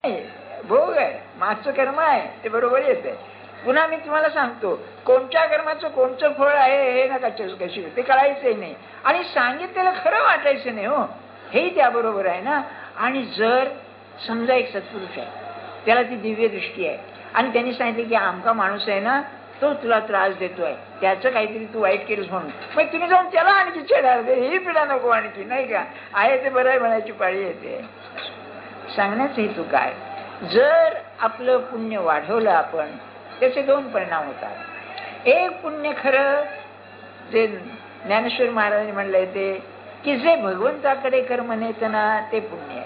भोग आहे, मागचं कर्म आहे, ते बरोबर येते. पुन्हा मी तुम्हाला सांगतो, कोणत्या कर्माचं कोणतं फळ आहे हे नका कशी ते कळायचंही नाही, आणि सांगितलेलं खरं वाटायचं नाही हो, हेही त्याबरोबर आहे ना. आणि जर समजा एक सत्पुरुष आहे, त्याला ती दिव्य दृष्टी आहे, आणि त्यांनी सांगितले की आमका माणूस आहे ना, तो तुला त्रास देतोय, त्याचं काहीतरी तू वाईट केलंस म्हणून, मग तुम्ही जाऊन त्याला आणखी छेडाल, ही पिढा नको आणखी, नाही का, आहे ते बरं आहे म्हणायची पाळी येते. सांगण्याचा हेतू काय, जर आपलं पुण्य वाढवलं आपण, त्याचे दोन परिणाम होतात. एक पुण्य खरं जे ज्ञानेश्वर महाराजांनी म्हणलंय ते, की जे भगवंताकडे कर्म नेतं ना ते पुण्य आहे.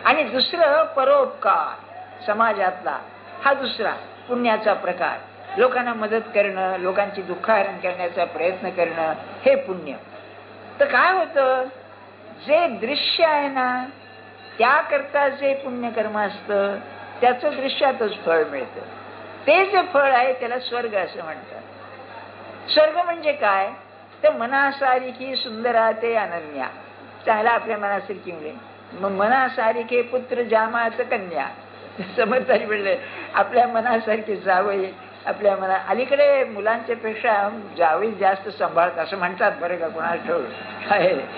आणि दुसरं परोपकार समाजातला, हा दुसरा पुण्याचा प्रकार, लोकांना मदत करणं, लोकांची दुःखहरण करण्याचा प्रयत्न करणं, हे पुण्य. तर काय होतं, जे दृश्य आहे ना त्याकरता जे पुण्यकर्म असतं त्याचं दृश्यातच फळ मिळतं. ते जे फळ आहे त्याला स्वर्ग असं म्हणतात. स्वर्ग म्हणजे काय, तर मनासारिखी सुंदरा ते अनन्या, चांगला आपल्या मनासारखी मुले, मग मनासारिखे पुत्र जामाच कन्या, समर्थानी म्हणले आपल्या मनासारखी जावई, आपल्या मना अलीकडे मुलांच्या पेक्षा जावई जास्त सांभाळत असं म्हणतात बरं का, कोणाला ठेवून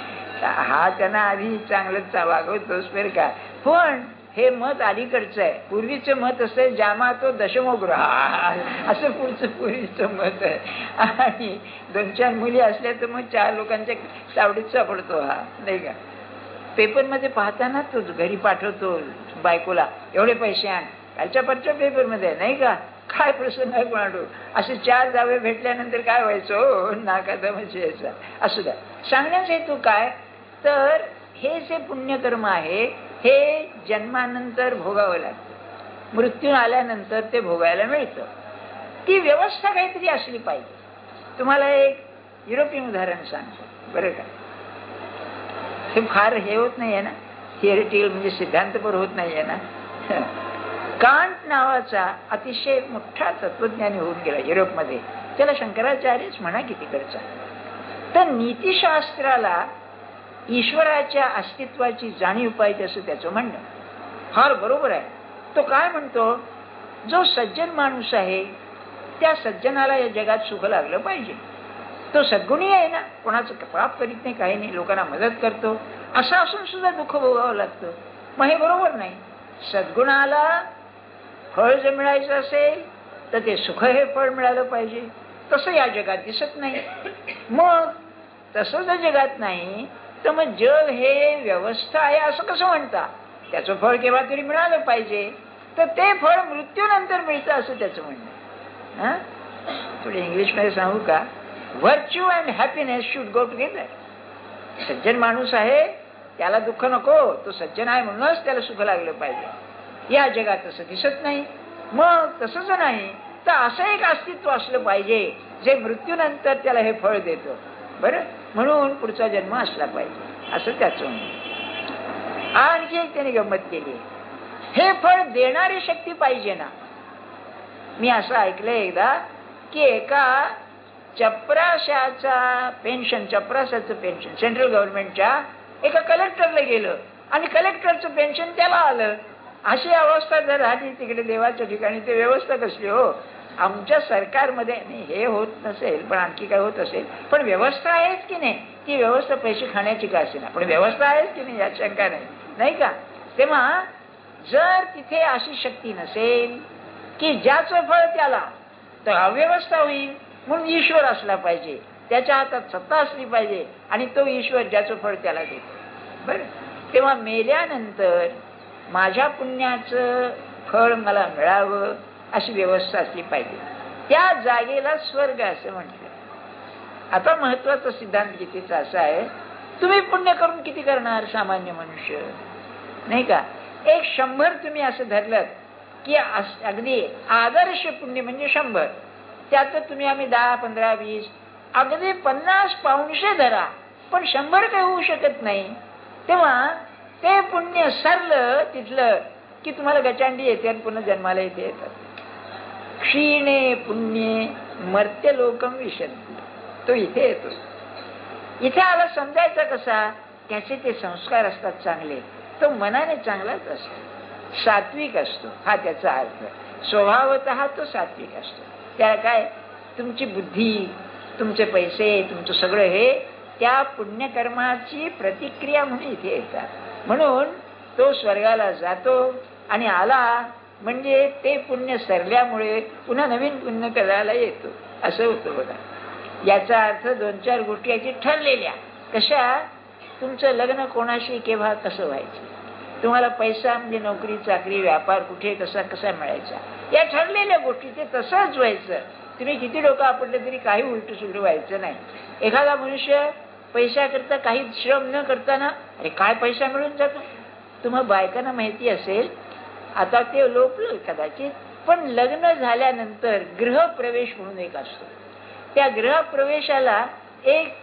हा त्यांना आधी चांगलंच वागवतोस बरं का. पण हे मत अलीकडचं आहे, पूर्वीचं मत असं जामा तो दशमोग्रह असं पुढचं पूर्वीचं मत आहे. आणि 2-4 मुली असल्या तर मग 4 लोकांच्या चावडीत सापडतो हा, नाही का. पेपरमध्ये पाहताना तो घरी पाठवतो बायकोला, एवढे पैसे आण, कालच्या परच्या पेपरमध्ये नाही का, काय प्रश्न आहे कोणाडो. असे 4 जावे भेटल्यानंतर काय व्हायचं, नाकादमच यायचा. असू द्या, सांगण्याचा हेतू काय, तर हे जे पुण्यकर्म आहे हे जन्मानंतर भोगावं लागतं, मृत्यू आल्यानंतर ते भोगायला मिळतं. ती व्यवस्था काहीतरी असली पाहिजे. तुम्हाला एक युरोपियन उदाहरण सांगतो बरं का. हे फार हे होत नाहीये ना, थिअरिटिकल म्हणजे सिद्धांतपर होत नाहीये ना. कांट नावाचा अतिशय मोठा तत्वज्ञानी होऊन गेला युरोपमध्ये, त्याला शंकराचार्यच म्हणा की तिकडचा. तर नीतिशास्त्राला ईश्वराच्या अस्तित्वाची जाणीव पाहिजे असं त्याचं म्हणणं. फार बरोबर आहे. तो काय म्हणतो, जो सज्जन माणूस आहे त्या सज्जनाला या जगात सुख लागलं पाहिजे. तो सद्गुणी आहे ना, कोणाचं पाप करीत नाही, काही नाही, लोकांना मदत करतो, असं असून सुद्धा दुःख भोगावं लागतं. मग हे बरोबर नाही. सद्गुणाला फळ जर मिळायचं असेल तर ते सुख हे फळ मिळालं पाहिजे. तसं या जगात दिसत नाही. मग तसं जर जगात नाही तर मग जग हे व्यवस्था आहे असं कसं म्हणता, त्याचं फळ केव्हा तरी मिळालं पाहिजे. तर ते फळ मृत्यूनंतर मिळतं असं त्याचं म्हणणं. थोडे इंग्लिशमध्ये सांगू का, virtue and happiness should go together. सज्जन माणूस आहे त्याला दुःख नको, तो सज्जन आहे म्हणूनच त्याला सुख लागलं पाहिजे. या जगात तसं दिसत नाही. मग तसंच नाही तर असं एक अस्तित्व असलं पाहिजे जे मृत्यूनंतर त्याला हे फळ देतं, बरं, म्हणून पुढचा जन्म असला पाहिजे असं त्याचं म्हणणं. आणखी एक त्याने गंमत केली, हे फळ देणारी शक्ती पाहिजे ना. मी असं ऐकलंय एकदा की एका चपराशाचा पेन्शन, चपराशाचं पेन्शन सेंट्रल गव्हर्नमेंटच्या एका कलेक्टरला गेलं आणि कलेक्टरचं पेन्शन त्याला आलं. अशी अवस्था जर झाली तिकडे देवाच्या ठिकाणी, ते व्यवस्था कसली हो. आमच्या सरकारमध्ये हे होत नसेल पण आणखी काय होत असेल, पण व्यवस्था आहेच की नाही. ती व्यवस्था पैसे खाण्याची का असेना, पण व्यवस्था आहेच की नाही यात शंका नाही, नाही का. तेव्हा जर तिथे अशी शक्ती नसेल की ज्याचं फळ त्याला, तर अव्यवस्था होईल. म्हणून ईश्वर असला पाहिजे, त्याच्या हातात सत्ता असली पाहिजे, आणि तो ईश्वर ज्याचं फळ त्याला देतो, बरं. तेव्हा मेल्यानंतर माझ्या पुण्याचं फळ मला मिळावं अशी व्यवस्था असली पाहिजे. त्या जागेला स्वर्ग असं म्हटलं. आता महत्वाचा सिद्धांत गीतेचा असा आहे, तुम्ही पुण्य करून किती करणार सामान्य मनुष्य, नाही का. एक 100 तुम्ही असं धरलं की अगदी आदर्श पुण्य म्हणजे 100, त्यात तुम्ही आम्ही 10, 15, 20, अगदी 50 पाऊणशे धरा, पण 100 काही होऊ शकत नाही. तेव्हा ते पुण्य सरलं तिथलं की तुम्हाला गचांडी येते आणि पुन्हा जन्माला इथे येतात. क्षीणे पुण्ये मर्त्य लोकम विशंती, तो इथे येतो. इथे आला समजायचा कसा, त्याचे ते संस्कार असतात चांगले, तो मनाने चांगलाच असतो. सात्विक असतो, हा त्याचा अर्थ. स्वभावतः तो सात्विक असतो. त्या काय तुमची बुद्धी, तुमचे पैसे, तुमचं सगळं हे त्या पुण्यकर्माची प्रतिक्रिया म्हणून इथे येतात. म्हणून तो स्वर्गाला जातो आणि आला म्हणजे ते पुण्य सरल्यामुळे पुन्हा नवीन पुण्य करायला येतो, असं होतं बघा. याचा अर्थ 2-4 गोष्टी याची ठरलेल्या. कशा? तुमचं लग्न कोणाशी केव्हा कसं व्हायचं, तुम्हाला पैसा म्हणजे नोकरी चाकरी व्यापार कुठे कसा कसा मिळायचा, या ठरलेल्या गोष्टी ते तसंच व्हायचं. तुम्ही किती डोकं आपटलं तरी काही उलट सुलट व्हायचं नाही. एखादा मनुष्य पैशाकरता काही श्रम न करताना अरे काय पैसा मिळून जातो. तुम्हाला बायकांना माहिती असेल, आता ते लोपलं कदाचित, पण लग्न झाल्यानंतर गृहप्रवेश म्हणून एक असतो. त्या गृहप्रवेशाला एक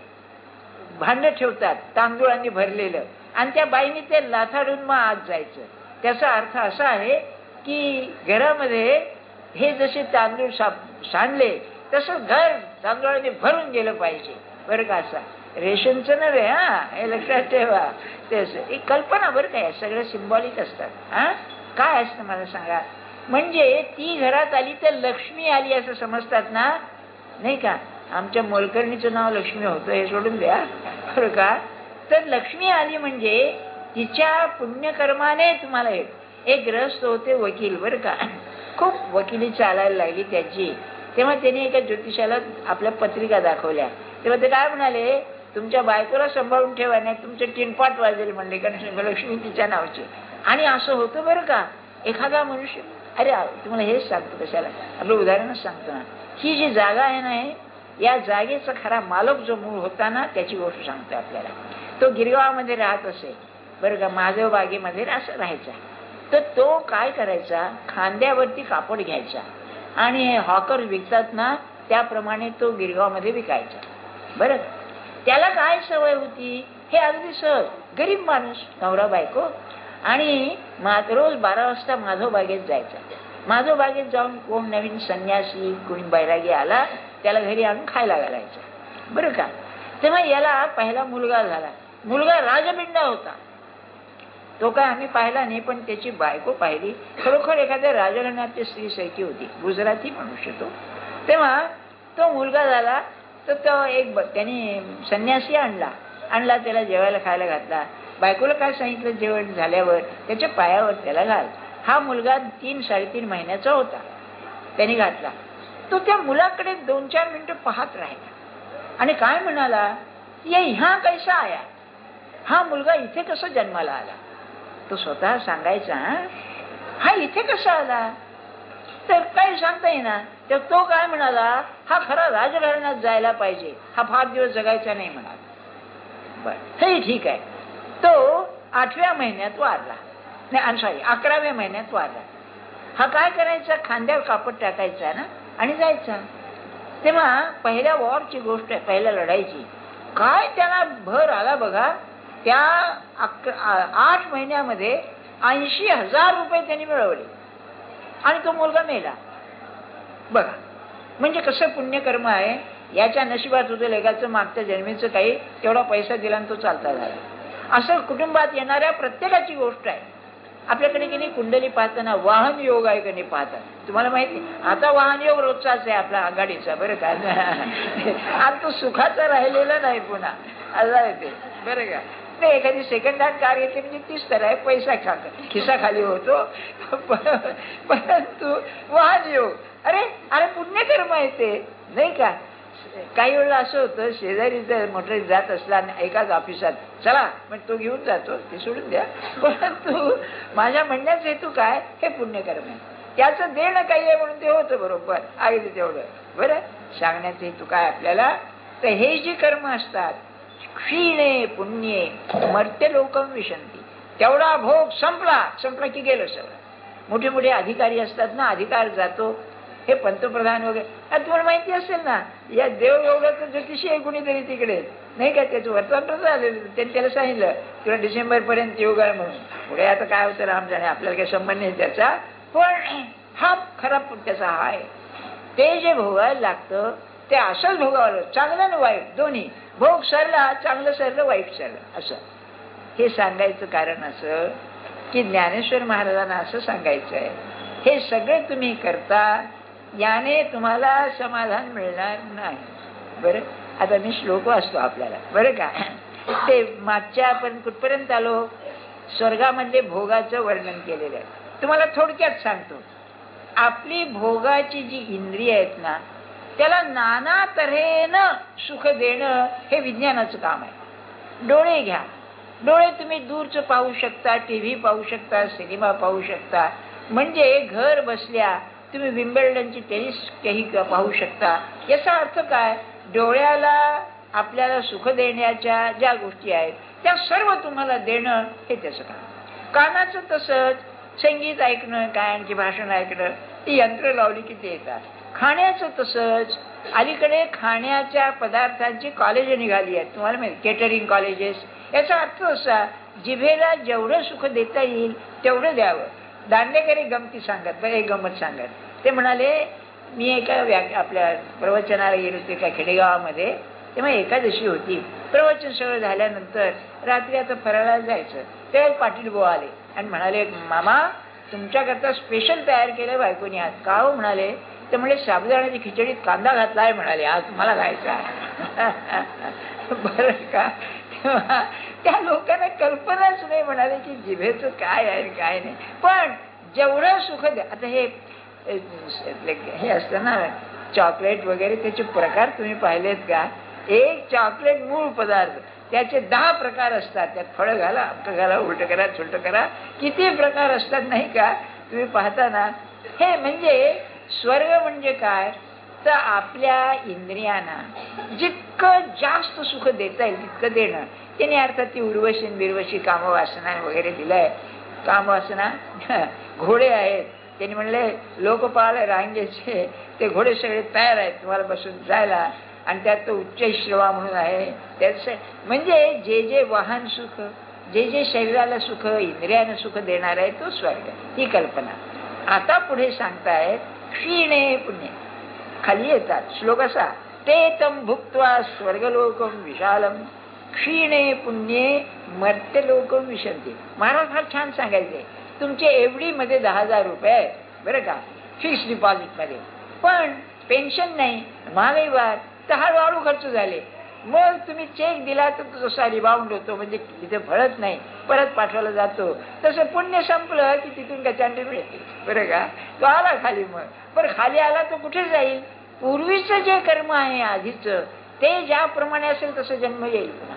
भांड ठेवतात तांदूळांनी भरलेलं, आणि त्या बाईने ते लाथाडून मग आत जायचं. त्याचा अर्थ असा आहे की घरामध्ये हे जसे तांदूळ सांडले तसं घर तांदूळाने भरून गेलं पाहिजे बरं का. असा रेशनचं नव्हे, हा हे लक्षात ठेवा. ते एक कल्पना बरं काय, सगळं सिम्बॉलिक असतात. हा काय असतं मला सांगा. म्हणजे ती घरात आली तर लक्ष्मी आली असं समजतात ना, नाही का. आमच्या मोलकर्णीचं नाव लक्ष्मी होतं हे सोडून द्या बरं का. तर लक्ष्मी आली म्हणजे तिच्या पुण्यकर्माने तुम्हाला एक ग्रस्त होते वकील बरं का. खूप वकिली चालायला लागली त्याची. तेव्हा त्यांनी एका ज्योतिषाला आपल्या पत्रिका दाखवल्या. तेव्हा ते काय म्हणाले, तुमच्या बायकोला सांभाळून ठेवा नाही तुमचे टिनपाट वाजेल म्हणले, कारण लक्ष्मी तिच्या नावची. आणि असं होतं बरं का. एखादा मनुष्य, अरे तुम्हाला हेच सांगतो कशाला, आपलं उदाहरणच सांगतो ना. ही जी जागा आहे ना, या जागेचा खरा मालक जो मूळ होता ना, त्याची गोष्ट सांगतो आपल्याला. तो गिरगावामध्ये राहत असे बरं का, माधव बागेमध्ये असं राहायचा. तर तो काय करायचा, खांद्यावरती कापड घ्यायचा आणि हॉकर विकतात ना त्याप्रमाणे तो गिरगावमध्ये विकायचा बरं. त्याला काय सवय होती, हे अगदी सहज गरीब माणूस नवरा बायको, आणि रोज 12 वाजता माधव बागेत जायचा. माधव बागेत जाऊन कोण नवीन संन्यासी कोणी बैरागी आला त्याला घरी आणून खायला घालायचं बरं का. तेव्हा याला पहिला मुलगा झाला. मुलगा राजबिंडा होता. तो काय आम्ही पाहिला नाही, पण त्याची बायको पाहिली. खरोखर एखाद्या राजघराण्याची स्त्री सारखी होती, गुजराती मनुष्य तो. तेव्हा तो मुलगा झाला तर तो एक त्यांनी संन्यासी आणला त्याला जेवायला खायला घातला. बायकोला काय सांगितलं, जेवण झाल्यावर त्याच्या पायावर त्याला घाल. हा मुलगा 3-3.5 महिन्याचा होता. त्याने घातला. तो त्या मुलाकडे 2-4 मिनिटं पाहत राहिला आणि काय म्हणाला, ये ह्या कैसा आया, हा मुलगा इथे कसा जन्माला आला. तो स्वतः सांगायचा, हा इथे कसा आला, तर काही सांगता येईना. तर तो काय म्हणाला, हा खरा राजघराण्यात जायला पाहिजे, हा फार दिवस जगायचा नाही म्हणाला. बर हे ठीक आहे. तो 8व्या महिन्यात वारला, नाही सॉरी 11व्या महिन्यात वारला. हा काय करायचा, खांद्यावर कापड टाकायचा ना आणि जायचा. तेव्हा पहिल्या वॉरची गोष्ट आहे, पहिल्या लढाईची. काय त्याला भर आला बघा. त्या 8 महिन्यामध्ये 80,000 रुपये त्यांनी मिळवले आणि तो मुलगा मेला बघा. म्हणजे कसं पुण्यकर्म आहे. याच्या नशिबात होतं लेखाचं मागच्या जन्मीचं काही तेवढा पैसा दिला आणि तो चालता झाला. असं कुटुंबात येणाऱ्या प्रत्येकाची गोष्ट आहे. आपल्याकडे की नाही कुंडली पाहताना वाहन योग आहे की नाही पाहतात, तुम्हाला माहिती. आता वाहन योग रोजचाच आहे आपला आघाडीचा बरं का. आणि तो सुखाचा राहिलेला नाही पुन्हा असा आहे ते बरं का. ते एखादी सेकंड हँड कार येते म्हणजे 30 तर आहे, पैसा खिसा खाली होतो. परंतु वाहन योग अरे पुण्यकर्म आहे ते, नाही का. काही वेळेला असं होतं, शेजारी जर मोटर जात असला एकाच ऑफिसात, चला मग तो घेऊन जातो, ते सोडून द्या. परंतु माझ्या म्हणण्याचा हेतू काय, हे पुण्यकर्म आहे. त्याचं देणं काही आहे म्हणून ते होतं बरोबर आहे तेवढं बरं. सांगण्याचा हेतू काय आपल्याला, तर हे जे कर्म असतात, क्षीणे पुण्ये मर्त्य लोकम विशंती, तेवढा भोग संपला की गेलं सगळं. मोठे मोठे अधिकारी असतात ना, अधिकार जातो, हे पंतप्रधान वगैरे. तुम्हाला माहिती असेल ना, या देव एवढं तर ज्योतिषी आहे कुणीतरी तिकडे, नाही का. त्याचं वर्तमान झालेलं, त्यांनी त्याला सांगितलं तुला डिसेंबर पर्यंत योग आहे म्हणून. पुढे आता काय होतं राम जाणे, आपल्याला काही संबंध नाही त्याचा. पण हा खरा त्याचा हा आहे. ते जे भोगायला लागतं ते असंच भोगावलं, चांगलं आणि वाईट दोन्ही. भोग सरला, चांगलं सरलं, वाईट सरलं, असं हे सांगायचं कारण असं की ज्ञानेश्वर महाराजांना असं सांगायचं आहे, हे सगळे तुम्ही करता, याने तुम्हाला समाधान मिळणार नाही. बरं, आता मी श्लोक वाचतो आपल्याला, बरं का. ते मागच्या आपण कुठपर्यंत आलो, स्वर्गामध्ये भोगाचं वर्णन केलेलं आहे. तुम्हाला थोडक्यात सांगतो, आपली भोगाची जी इंद्रिय आहेत ना, त्याला नाना तऱ्हेनं सुख देणं हे विज्ञानाचं काम आहे. डोळे घ्या, डोळे तुम्ही दूरचं पाहू शकता, टीव्ही पाहू शकता, सिनेमा पाहू शकता, म्हणजे घर बसल्या तुम्ही विम्बल्डनची टेनिस काही पाहू शकता. याचा अर्थ काय, डोळ्याला आपल्याला सुख देण्याच्या ज्या गोष्टी आहेत त्या सर्व तुम्हाला देणं हे त्याचं काम. कानाचं तसंच, संगीत ऐकणं, काय आणखी भाषण ऐकणं, ती यंत्र लावली की ते येतात. खाण्याचं तसंच, अलीकडे खाण्याच्या पदार्थांची कॉलेज निघाली आहेत, तुम्हाला माहिती, केटरिंग कॉलेजेस. याचा अर्थ असा, जिभेला जेवढं सुख देता येईल तेवढं द्यावं. दांडेकरी गमती सांगत, एक गमत सांगत, ते म्हणाले, मी एका आपल्या प्रवचनाला गेलो होते एका खेडेगावामध्ये, तेव्हा एकादशी होती. प्रवचन सगळं झाल्यानंतर रात्री आता फराळाला जायचं, ते पाटील बुवा आले आणि म्हणाले, मामा तुमच्याकरता स्पेशल तयार केलं बायकोनी आज. का हो म्हणाले, ते म्हणाले साबुदाण्याची खिचडीत कांदा घातला आहे म्हणाले, आज तुम्हाला खायचा आहे. बरं का, तेव्हा त्या लोकांना कल्पनाच नाही म्हणाले की जिभेचं काय आहे काय नाही. पण जेवढं सुख द्या, आता हे असतं ना चॉकलेट वगैरे, त्याचे प्रकार तुम्ही पाहिलेत का. एक चॉकलेट मूळ पदार्थ, त्याचे 10 प्रकार असतात. त्यात फळं घाला, अमकं घाला, उलटं करा, छोटं करा, किती प्रकार असतात नाही का, तुम्ही पाहता ना. हे म्हणजे स्वर्ग म्हणजे काय, तर आपल्या इंद्रियांना जितकं जास्त सुख देता येईल तितकं देणं. त्याने अर्थात ती उर्वशी बिरवशी कामवासना वगैरे दिलंय. कामवासना घोडे आहेत, त्यांनी म्हणले लोकपाल रांगेचे ते घोडे सगळे तयार आहेत तुम्हाला बसून जायला, आणि त्यात तो उच्च श्रवा म्हणून आहे. त्याच म्हणजे जे जे वाहन सुख, जे जे शरीराला सुख, इंद्रियानं सुख देणार आहे तो स्वर्ग, ही कल्पना. आता पुढे सांगतायत, क्षीणे पुण्य, खाली येतात श्लोक असा, ते तम भुक्त्वा स्वर्गलोकम विशालम क्षीणे पुण्ये मर्त्यलोकम विशंती. महाराज फार छान सांगायचे, तुमचे एवढी मध्ये 10,000 रुपये आहे बरं का, फिक्स डिपॉझिट मध्ये, पण पेन्शन नाही, महागाई वाढ, तर हळूहळू खर्च झाले. मग तुम्ही चेक दिला तर तो जसा रिबाउंड होतो, म्हणजे तिथे फळत नाही, परत पाठवला जातो. तसं पुण्य संपलं की तिथून गचांडी मिळते बरं का. तो आला खाली, मग पण खाली आला तो कुठे जाईल, पूर्वीचं जे कर्म आहे आधीचं ते ज्याप्रमाणे असेल तसं जन्म येईल पुन्हा.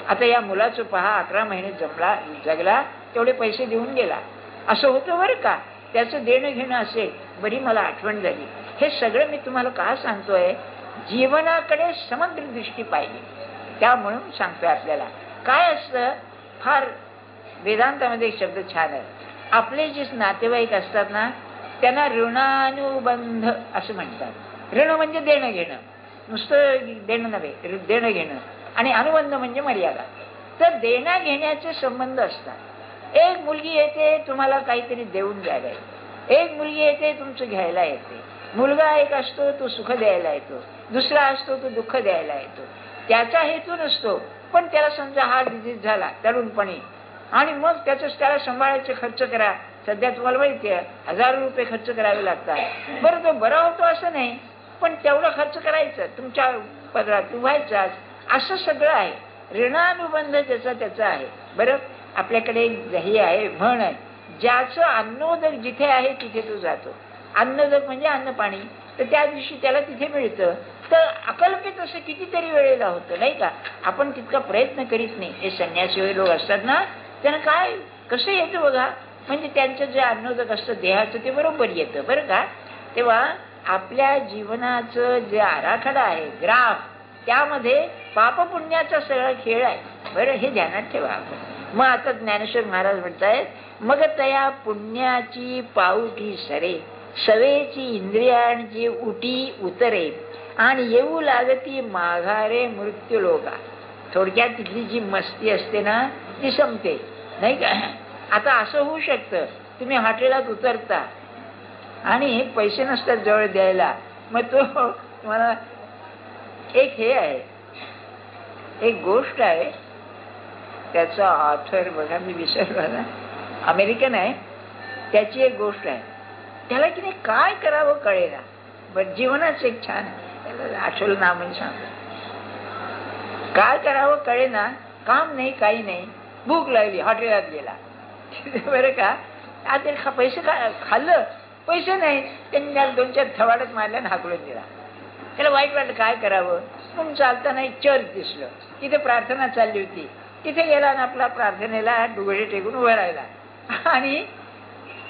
आता या मुलाचं पहा, 11 महिने जगला, तेवढे पैसे देऊन गेला, असं होतं बरं का. त्याचं देणं घेणं असेल. बरी मला आठवण झाली, हे सगळं मी तुम्हाला का सांगतोय, जीवनाकडे समग्र दृष्टी पाहिजे त्या म्हणून सांगतोय आपल्याला. काय असतं, फार वेदांतामध्ये एक शब्द छान आहे, आपले जे नातेवाईक असतात ना त्यांना ऋणानुबंध असं म्हणतात. ऋण म्हणजे देणं घेणं, नुसतं देणं नव्हे, देणं घेणं, आणि अनुबंध म्हणजे मर्यादा. तर देण्या घेण्याचे संबंध असतात. एक मुलगी येते तुम्हाला काहीतरी देऊन द्यायला येते, एक मुलगी येते तुमचं घ्यायला येते. मुलगा एक असतो तो सुख द्यायला येतो, दुसरा असतो तो दुःख द्यायला येतो. त्याचा हेतू नसतो, पण त्याला समजा हा डिझीज झाला तरुणपणी, आणि मग त्याला सांभाळायचे खर्च करा. सध्या तुम्हाला माहिती आहे 1000 रुपये खर्च करावे लागतात. बरं, तो बरा होतो असं नाही, पण तेवढं खर्च करायचं, तुमच्या पदरात व्हायचाच, असं सगळं आहे. ऋणानुबंध त्याचा आहे. बरं, आपल्याकडे हे आहे, म्हण आहे, ज्याचं अन्नोदक जिथे आहे तिथे तो जातो. अन्नोदक म्हणजे अन्न पाणी, तर त्या दिवशी त्याला तिथे मिळतं. तर अकल्पित असं कितीतरी वेळेला होतं नाही का, आपण तितका प्रयत्न करीत नाही. हे संन्यासी लोक असतात ना, त्यांना काय कसं येतं बघा, म्हणजे त्यांचं जे अन्नोदक असतं देहाचं ते बरोबर येतं बरं का. तेव्हा आपल्या जीवनाचं जे आराखडा आहे, ग्राफ, त्यामध्ये पापपुण्याचा सगळा खेळ आहे बरं, हे ध्यानात ठेवा आपण. मग आता ज्ञानेश्वर महाराज म्हणतायत, मग तया पुण्याची पाऊठी सरे, सवेची इंद्रियांची उटी उतरे, आणि येऊ लागती माघारे मृत्यू लोका. थोडक्यात तिथली जी मस्ती असते ना ती संपते नाही का. आता असं होऊ शकतं, तुम्ही हॉटेलात उतरता आणि पैसे नसतात जवळ द्यायला, मग तो तुम्हाला एक हे आहे, एक गोष्ट आहे, त्याचा ऑथर बघा मी विसरलो ना, अमेरिकन आहे, त्याची एक गोष्ट आहे. त्याला की नाही काय करावं कळेना. बरं, जीवनाचं एक छान आठवलं नाव म्हणजे सांगतो. काय करावं कळेना, काम नाही काही नाही, भूक लागली, हॉटेलात गेला. बरं का, आता पैसे खाल्लं, पैसे नाही, त्यांनी त्याला 2-4 थवाडत मारल्या आणि हाकलून दिला. त्याला वाईट वाटलं, काय करावं. मग चालताना एक चर्च दिसलं, तिथे प्रार्थना चालली होती. तिथे गेला आणि आपला प्रार्थनेला डुगडे टेकून उभा राहिला. आणि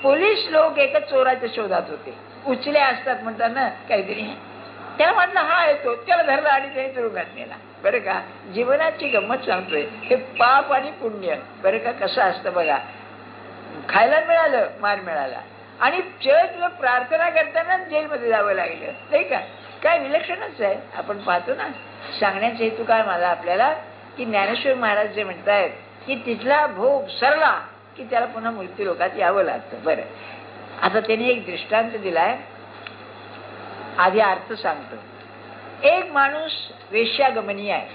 पोलीस लोक एका चोराच्या शोधात होते. उचल्या असतात म्हणतात ना काहीतरी. त्याला म्हटलं हा येतो, त्याला धरला आणि त्याने तुरुंगात नेला. बरं का, जीवनाची गंमत सांगतोय. हे पाप आणि पुण्य बरं का कसं असतं बघा. खायला मिळालं, मार मिळाला, आणि चर्चला प्रार्थना करताना जेलमध्ये जावं लागलं, नाही का. काय विलक्षणच आहे. आपण पाहतो ना. सांगण्याचा हेतू काय मला आपल्याला, की ज्ञानेश्वर महाराज जे म्हणतायत की तिथला भोग सरला की त्याला पुन्हा मृत्यू लोकात यावं लागतं. बरं, आता त्यांनी एक दृष्टांत दिलाय, आधी अर्थ सांगतो. एक माणूस वेश्यागमनी आहे,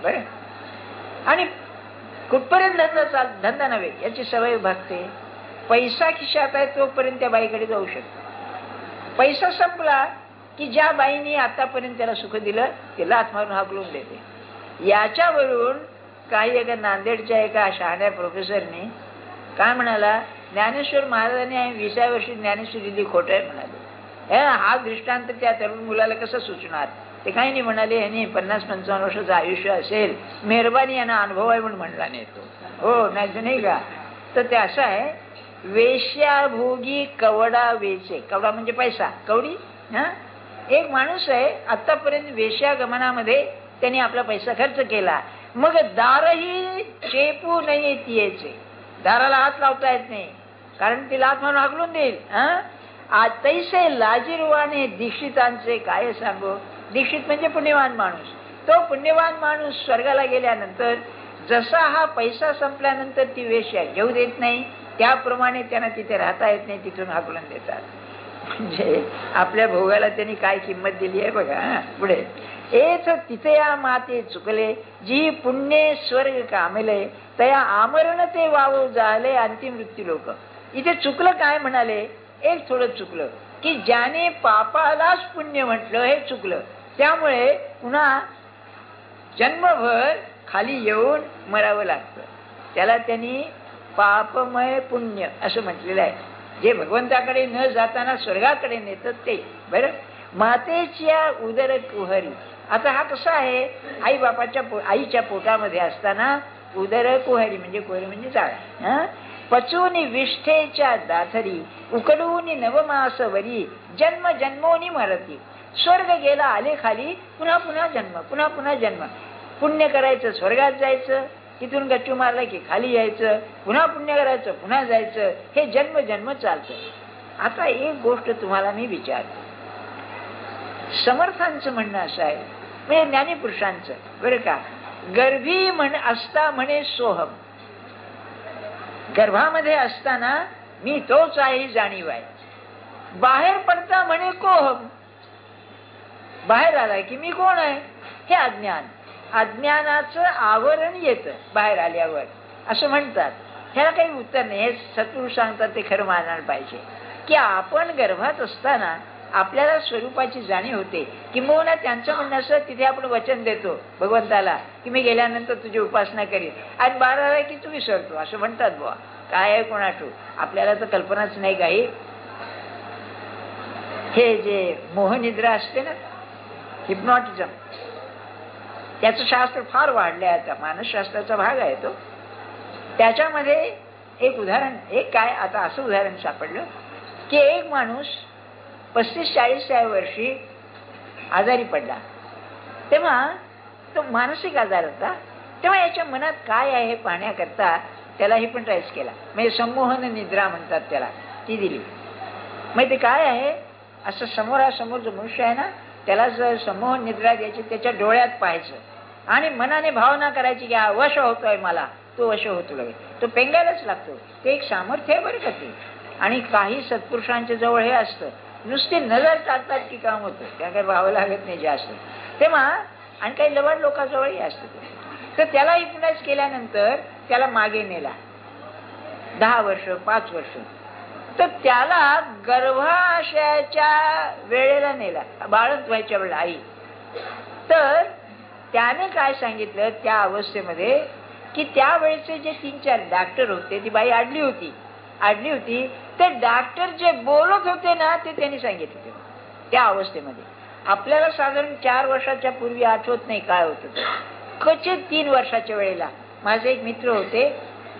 बरं, आणि कुठपर्यंत धंदा नव्हे याची सवय भागते. पैसा खिशात आहे तोपर्यंत त्या बाईकडे जाऊ शकतो. पैसा संपला की ज्या बाईने आतापर्यंत त्याला सुख दिलं तिला हात मारून हाकलून देते. याच्यावरून काही एका नांदेडच्या एका शहाण्या प्रोफेसरने काय म्हणाला, ज्ञानेश्वर महाराजांनी 20व्या वर्षी ज्ञानेश्वरी दिली, खोटं आहे म्हणाले. हा दृष्टांत त्या तरुण मुलाला कसं सुचणार. ते काही नाही म्हणाले, ह्यानी 50-55 वर्षाचं आयुष्य असेल, मेहरबानी यांना अनुभव आहे म्हणून म्हणला नाही तो. हो नाही का. तर ते असं आहे, वेश्याभोगी कवडा वेचे. कवडा म्हणजे पैसा, कवडी. एक माणूस आहे, आतापर्यंत वेश्यागमनामध्ये त्यांनी आपला पैसा खर्च केला. मग दारही चेपू नाही येते. दाराला हात लावता येत नाही, कारण ती लाथ म्हणून हाकलून देईल. तैसे लाजीरवाने दीक्षितांचे काय सांगू. दीक्षित म्हणजे पुण्यवान माणूस. तो पुण्यवान माणूस स्वर्गाला गेल्यानंतर जसा हा पैसा संपल्यानंतर ती वेश्या घेऊ देत नाही, त्याप्रमाणे त्यांना तिथे राहता येत नाही, तिथून हाकलून देतात. म्हणजे आपल्या भोगाला त्यांनी काय किंमत दिली आहे बघा. पुढे एथ तिथे या माते चुकले, जी पुण्य स्वर्ग कामले, तया आमरण ते वाव झाले अंतिम मृत्यू लोक. इथे चुकलं काय म्हणाले, एक थोडं चुकलं की ज्याने पापालाच पुण्य म्हटलं हे चुकलं. त्यामुळे पुन्हा जन्मभर खाली येऊन मरावं लागतं. त्याला त्यांनी पापमय पुण्य असं म्हटलेलं आहे. जे भगवंताकडे न जाताना स्वर्गाकडे नेतात ते. बरं, मातेच्या उदर कुहरी. आता हा कसा आहे, आई बापाच्या आईच्या पोटामध्ये असताना उदर कुहरी म्हणजे कुहरी म्हणजे जाळ. पचून विष्ठेच्या दाथरी, उकडून नवमास वरी, जन्म जन्मोनी मरती. स्वर्ग गेला आले खाली, पुन्हा पुन्हा जन्म, पुन्हा पुन्हा जन्म. पुण्य करायचं स्वर्गात जायचं, तिथून गच्चू मारला की खाली यायचं, पुन्हा पुण्य करायचं पुन्हा जायचं. हे जन्म जन्म चालतं. आता एक गोष्ट तुम्हाला मी विचारतो. समर्थांचं म्हणणं असं आहे, म्हणजे ज्ञानीपुरुषांचं बरं का, गर्भी असता म्हणे सोहम. गर्भामध्ये असताना मी तोच आहे ही जाणीव आहे. बाहेर पडता म्हणे कोहम. बाहेर आलाय की मी कोण आहे हे अज्ञान. अज्ञानाचं आवरण येतं बाहेर आल्यावर असं म्हणतात. ह्याला काही उत्तर नाही. हे सत्पुरुष सांगतात, ते खरं मानायला पाहिजे की आपण गर्भात असताना आपल्याला स्वरूपाची जाणीव होते. किंबहुना त्यांचं म्हणणं असं, तिथे आपण वचन देतो भगवंताला की मी गेल्यानंतर तुझी उपासना करीन, आणि 12 की तू विसरतो असं म्हणतात. बुवा काय आहे कोणाठू, आपल्याला तर कल्पनाच नाही काही. हे जे मोहनिद्रा असते ना, हिप्नॉटिझम, त्याचं शास्त्र फार वाढलं आहे आता. मानसशास्त्राचा भाग आहे तो. त्याच्यामध्ये एक उदाहरण, एक काय आता असं उदाहरण सापडलं की एक माणूस 35-40व्या वर्षी आजारी पडला. तेव्हा तो मानसिक आजार होता. तेव्हा याच्या मनात काय आहे हे पाहण्याकरता त्याला हिप्नोटाईज केला. म्हणजे संमोहन निद्रा म्हणतात त्याला, ती दिली. मग ते काय आहे, असं समोरासमोर जो मनुष्य आहे ना, त्याला जर संमोहन निद्रा द्यायची, त्याच्या डोळ्यात पाहायचं आणि मनाने भावना करायची की हा वश होतोय मला, तो वश होतो लगेच. तो पेंगायलाच लागतो. ते एक सामर्थ्य आहे बरं का ते. आणि काही सत्पुरुषांच्या जवळ हे असतं, नुसते नजर टाकतात की काम होतं, त्या काही भावं लागत नाही जास्त. तेव्हा आणि काही लवड लोकांजवळही असतं. तर त्याला हिप्नोटाईज केल्यानंतर त्याला मागे नेला 10 वर्ष 5 वर्ष, तर त्याला गर्भाशयाच्या वेळेला नेला, बाळंत व्हायच्या वेळेला आई. तर त्याने काय सांगितलं त्या अवस्थेमध्ये की त्यावेळेचे जे 3-4 डॉक्टर होते, ती बाई आडली होती, ते डॉक्टर जे बोलत होते ना ते त्यांनी सांगितलं त्या अवस्थेमध्ये. आपल्याला साधारण 4 वर्षाच्या पूर्वी आठवत नाही काय होतं ते, क्वचित 3 वर्षाच्या वेळेला. माझे एक मित्र होते,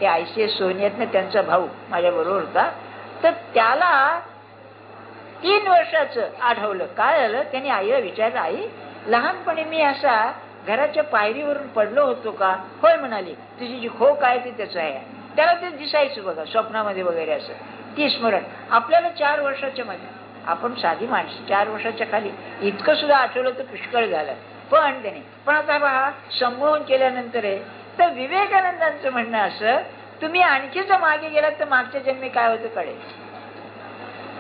ते ICS सोनियातनं, त्यांचा भाऊ माझ्या बरोबर होता. तर त्याला 3 वर्षाचं आठवलं. काय झालं, त्यांनी आईला विचारलं, आई लहानपणी मी असा घराच्या पायरीवरून पडलो होतो का? होय म्हणाली. तुझी जी खोक आहे ती त्याचं आहे. त्याला ते दिसायचं बघा स्वप्नामध्ये वगैरे असं, ती स्मरण. आपल्याला 4 वर्षाच्या मध्ये, आपण साधी माणसं 4 वर्षाच्या खाली, इतकं सुद्धा आठवलं तर पुष्कळ झालं. पण आता पहा संमोहन केल्यानंतर आहे. तर विवेकानंदांचं म्हणणं असं, तुम्ही आणखीच मागे गेलात तर मागच्या जन्मी काय होतं कळेल.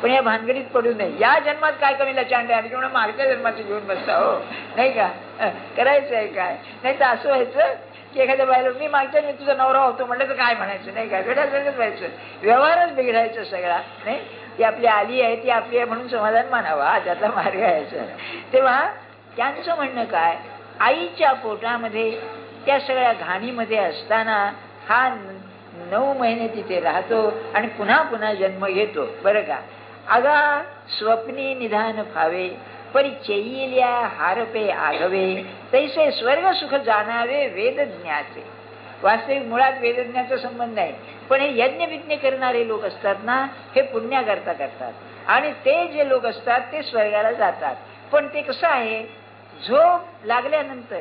पण या भानगडीत पडू नये. या जन्मात काय कमी लचांड आहे म्हणून मागच्या जन्माचं घेऊन बसता हो, नाही का? करायचं आहे काय? नाही तर असं व्हायचं की एखाद्या बायला मी मागच्या मी तुझा नवरा होतो म्हटलं तर काय म्हणायचं, नाही का? वेळाच व्हायचं, व्यवहारच बिघडायचं सगळा. नाही, ती आपली आली आहे, ती आपली आहे म्हणून समाधान मानावा, त्यातला मार्ग आहे. तेव्हा त्यांचं म्हणणं काय, आईच्या पोटामध्ये त्या सगळ्या घाणीमध्ये असताना हा 9 महिने तिथे राहतो आणि पुन्हा पुन्हा जन्म घेतो. बरं का? अगा स्वप्नी निधान फावे, परी चेईल्या हारपे आघवे, तैसे स्वर्ग सुख जाणावे वेदज्ञाचे. वास्तविक मुळात वेदज्ञाचा संबंध आहे, पण हे यज्ञ विज्ञ करणारे लोक असतात ना, हे पुण्याकरता करतात आणि ते जे लोक असतात ते स्वर्गाला जातात. पण ते कसं आहे, झोप लागल्यानंतर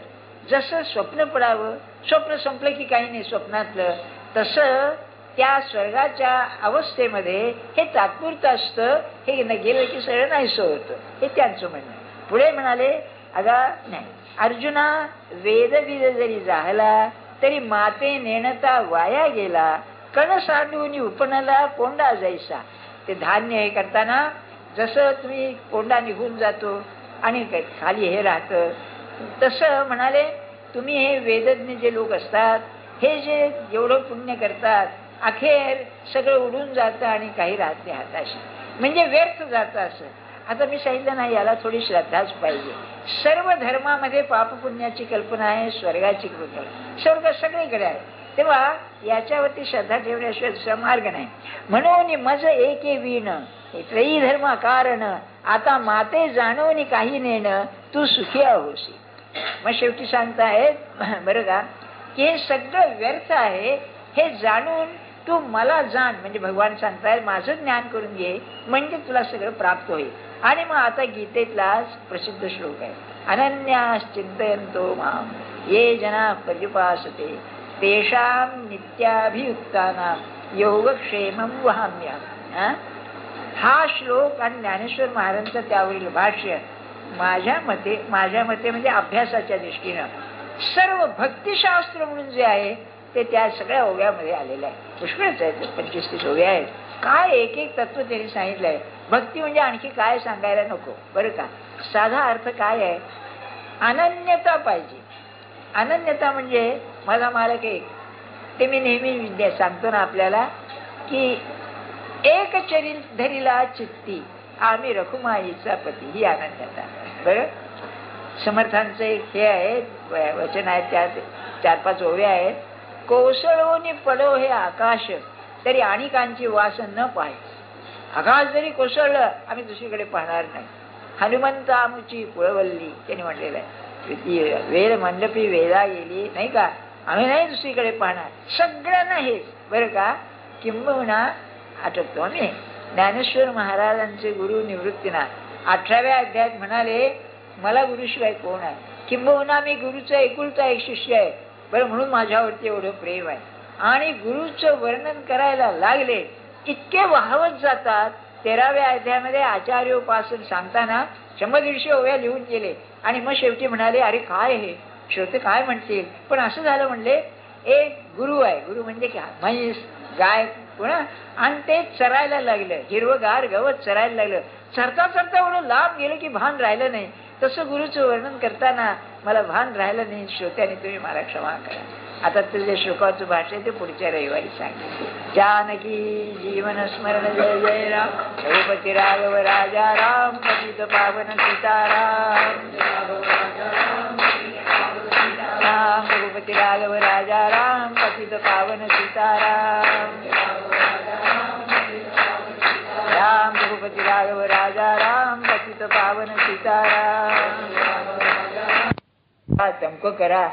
जसं स्वप्न पडावं, स्वप्न संपलं की काही नाही स्वप्नातलं, तसं त्या स्वर्गाच्या अवस्थेमध्ये हे तात्पुरतं असतं, हे न गेलं की सगळं नाहीसं होतं. हे त्यांचं म्हणणं. पुढे म्हणाले, अगा नाही अर्जुना, वेदविद जरी जाहला तरी माते नेणता वाया गेला, कण सांडून उपनला कोंडा जैसा. ते धान्य हे करताना जसं तुम्ही कोंडा निघून जातो आणि खाली हे राहतं, तसं म्हणाले तुम्ही हे वेदज्ञ जे लोक असतात, हे जे एवढं पुण्य करतात, अखेर सगळं उडून जातं आणि काही राहत नाही हाताशी, म्हणजे व्यर्थ जातं असं. आता मी सांगितलं नाही, याला थोडी श्रद्धाच पाहिजे. सर्व धर्मामध्ये पापपुण्याची कल्पना आहे, स्वर्गाची कल्पना, स्वर्ग सगळीकडे आहे. तेव्हा याच्यावरती श्रद्धा ठेवण्याशिवाय दुसरा मार्ग नाही. म्हणून मज एके वीण त्रयी धर्म कारण, आता माते जाणवून काही नेणं तू सुखी होशी. मग शेवटी सांगतायत बरं का, की हे सगळं व्यर्थ आहे हे जाणून तू मला जाण, म्हणजे भगवान सांगतायत माझं ज्ञान करून घे म्हणजे तुला सगळं प्राप्त होईल. आणि मग आता गीतेतलाच प्रसिद्ध श्लोक आहे, अनन्यास चिंतयन्तो माम ये जना पर्युपासते तेषां नित्याभियुक्तानां योगक्षेमं वहाम्यहम्. हा श्लोक आणि ज्ञानेश्वर महाराजांचं त्यावरील भाष्य माझ्या मते म्हणजे अभ्यासाच्या दृष्टीनं सर्व भक्तिशास्त्र म्हणून जे आहे ते त्या सगळ्या ओव्यामध्ये आलेलं आहे. पुष्कळच आहे, 25-30 ओव्या आहेत. काय एक एक तत्व त्यांनी सांगितलंय. भक्ती म्हणजे आणखी काय सांगायला नको. बरं का, साधा अर्थ काय आहे, अनन्यता पाहिजे. अनन्यता म्हणजे माझा मालक एक, ते मी नेहमी विद्या सांगतो ना आपल्याला, की एक चरित धरिला चित्ती आम्ही रखुमाईचा पती, ही अनन्यता. बरं, समर्थांचं एक हे आहे वचन आहे, त्यात 4-5 ओव्या आहेत. कोसळून पडो हे आकाश तरी अणिकांची वास न पाहे. आकाश जरी कोसळलं आम्ही दुसरीकडे पाहणार नाही. हनुमंत आमुची कुळवल्ली त्यांनी म्हटलेलं आहे, वेद मंडपी वेदा गेली, नाही का, आम्ही नाही दुसरीकडे पाहणार. सगळ्यांना हेच. बरं का, किंबहुना आठवतो आम्ही ज्ञानेश्वर महाराजांचे गुरु निवृत्तीनाथ 18व्या अध्यायात म्हणाले, मला गुरुशिवाय कोण आहे, किंबहुना मी गुरुचा एकुलता एक शिष्य आहे. बरं, म्हणून माझ्यावरती एवढं प्रेम आहे. आणि गुरुचं वर्णन करायला लागले इतके वाहवत जातात. 13व्या अध्यायामध्ये आचार्योपासन सांगताना 100-150 ओव्या लिहून गेले आणि मग शेवटी म्हणाले, अरे काय हे श्रोते काय म्हणतील. पण असं झालं, म्हणले एक गुरु आहे, गुरु म्हणजे काय, म्हैस गाय पुन्हा, आणि ते चरायला लागलं, हिरवगार गवत चरायला लागलं. चरता चरता एवढं लांब गेलं की भान राहिलं नाही. तसं गुरुचं वर्णन करताना मला भान राहिलं नाही. श्रोत्याने तुम्ही मला क्षमा करा. आता तुझ्या शोकाचं भाषण ते पुढच्या रविवारी सांगितले. जानकी जीवन स्मरण जय जय राम, रघुपती राघव राजा राम, पतित पावन सीताराम. राम रघुपती राघव राजा राम, पतित पावन सीताराम. राम रघुपती राघव राजा राम, पतित पावन सीताराम. तुमको करा.